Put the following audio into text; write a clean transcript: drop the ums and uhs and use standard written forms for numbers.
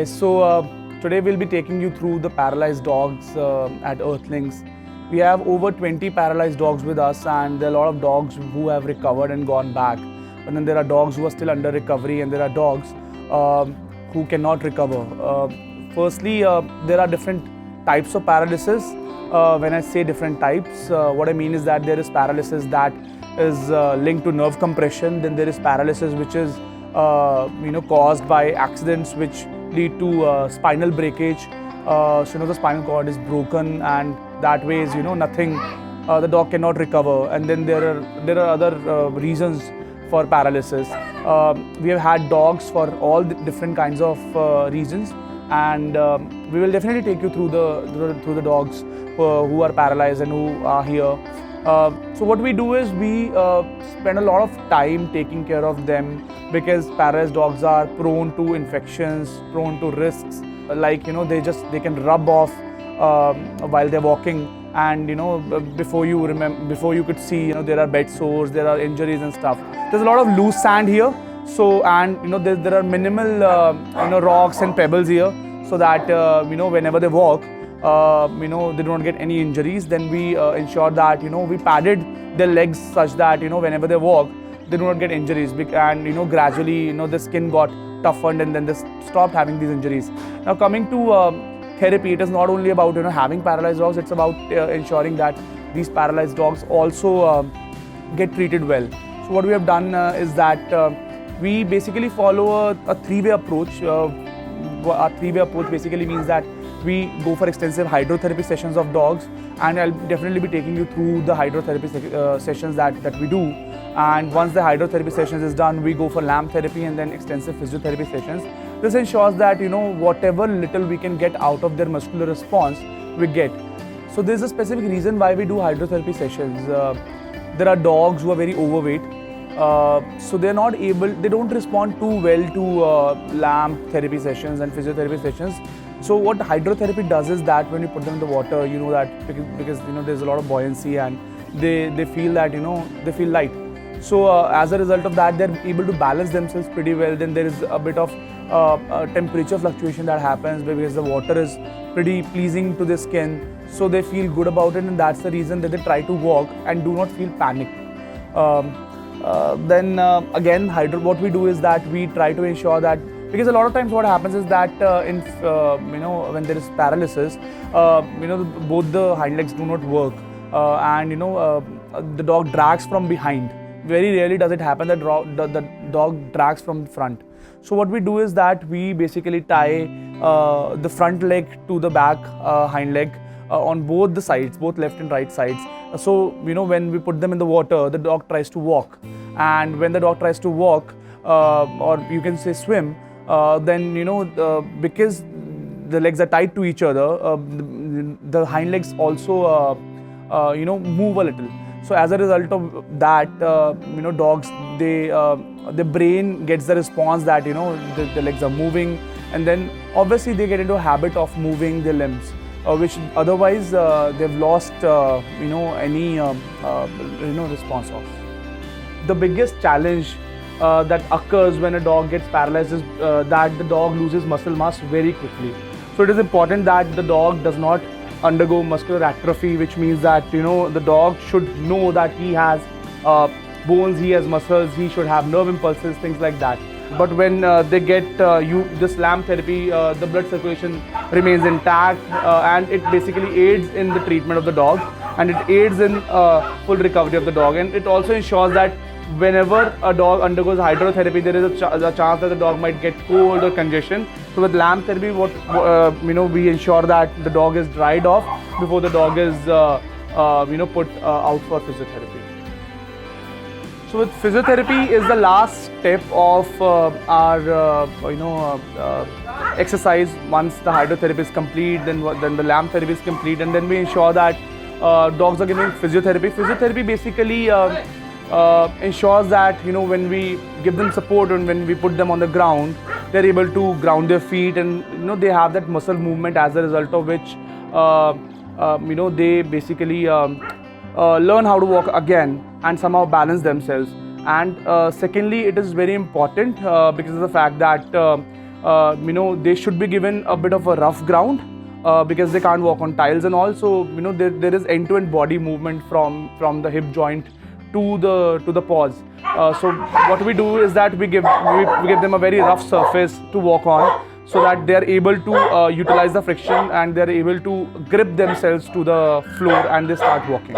Hi, today we'll be taking you through the paralyzed dogs at Earthlings. We have over 20 paralyzed dogs with us, and there are a lot of dogs who have recovered and gone back. But then there are dogs who are still under recovery, and there are dogs who cannot recover. There are different types of paralysis. When I say different types, what I mean is that there is paralysis that is linked to nerve compression. Then there is paralysis which is caused by accidents which lead to spinal breakage. The spinal cord is broken, and that way is nothing. The dog cannot recover. And then there are other reasons for paralysis. We have had dogs for all the different kinds of reasons, and we will definitely take you through the dogs who are paralyzed and who are here. So what we do is we spend a lot of time taking care of them, because paralyzed dogs are prone to infections, prone to risks. Like they can rub off while they're walking, and before you could see, there are bed sores, there are injuries and stuff. There's a lot of loose sand here, there are minimal rocks and pebbles here, so that whenever they walk, they do not get any injuries. Then we ensure that we padded their legs such that whenever they walk, they do not get injuries, and gradually the skin got toughened, and then they stopped having these injuries. Now coming to therapy, it is not only about having paralyzed dogs, it's about ensuring that these paralyzed dogs also get treated well. So what we have done is that we basically follow a three-way approach. A three-way approach basically means that we go for extensive hydrotherapy sessions of dogs, and I'll definitely be taking you through the hydrotherapy sessions that we do. And once the hydrotherapy sessions is done, we go for lamp therapy and then extensive physiotherapy sessions. This ensures that whatever little we can get out of their muscular response, we get. So there's a specific reason why we do hydrotherapy sessions. There are dogs who are very overweight, so they don't respond too well to lamp therapy sessions and physiotherapy sessions. So what hydrotherapy does is that when you put them in the water, that because there's a lot of buoyancy, and they feel that they feel light. So as a result of that, they're able to balance themselves pretty well. Then there is a bit of temperature fluctuation that happens, because the water is pretty pleasing to the skin, so they feel good about it, and that's the reason that they try to walk and do not feel panic. Again, what we do is that we try to ensure that, because a lot of times what happens is that when there is paralysis, both the hind legs do not work, and the dog drags from behind. Very rarely does it happen that the dog drags from the front. So what we do is that we basically tie the front leg to the back hind leg on both the sides, both left and right sides. So when we put them in the water, the dog tries to walk, and when the dog tries to walk, or you can say swim, then because the legs are tied to each other, the hind legs also move a little. So as a result of that, dogs, the brain gets the response that the legs are moving, and then obviously they get into a habit of moving their limbs, which otherwise they've lost any response of. The biggest challenge that occurs when a dog gets paralyzed is that the dog loses muscle mass very quickly. So it is important that the dog does not undergo muscular atrophy, which means that the dog should know that he has bones, he has muscles, he should have nerve impulses, things like that. But when they get this lamp therapy, the blood circulation remains intact, and it basically aids in the treatment of the dog, and it aids in full recovery of the dog. And it also ensures that whenever a dog undergoes hydrotherapy, there is a chance that the dog might get cold or congestion. So with lamp therapy, we ensure that the dog is dried off before the dog is put out for physiotherapy. So with physiotherapy is the last step of our exercise. Once the hydrotherapy is complete, then the lamp therapy is complete, and then we ensure that dogs are given physiotherapy. Physiotherapy basically ensures that when we give them support and when we put them on the ground, they're able to ground their feet, and they have that muscle movement, as a result of which they basically learn how to walk again and somehow balance themselves. And secondly, it is very important because of the fact that they should be given a bit of a rough ground because they can't walk on tiles and all. So there is end-to-end body movement from the hip joint to the paws. So what we do is that we give them a very rough surface to walk on, so that they are able to utilize the friction and they are able to grip themselves to the floor and they start walking.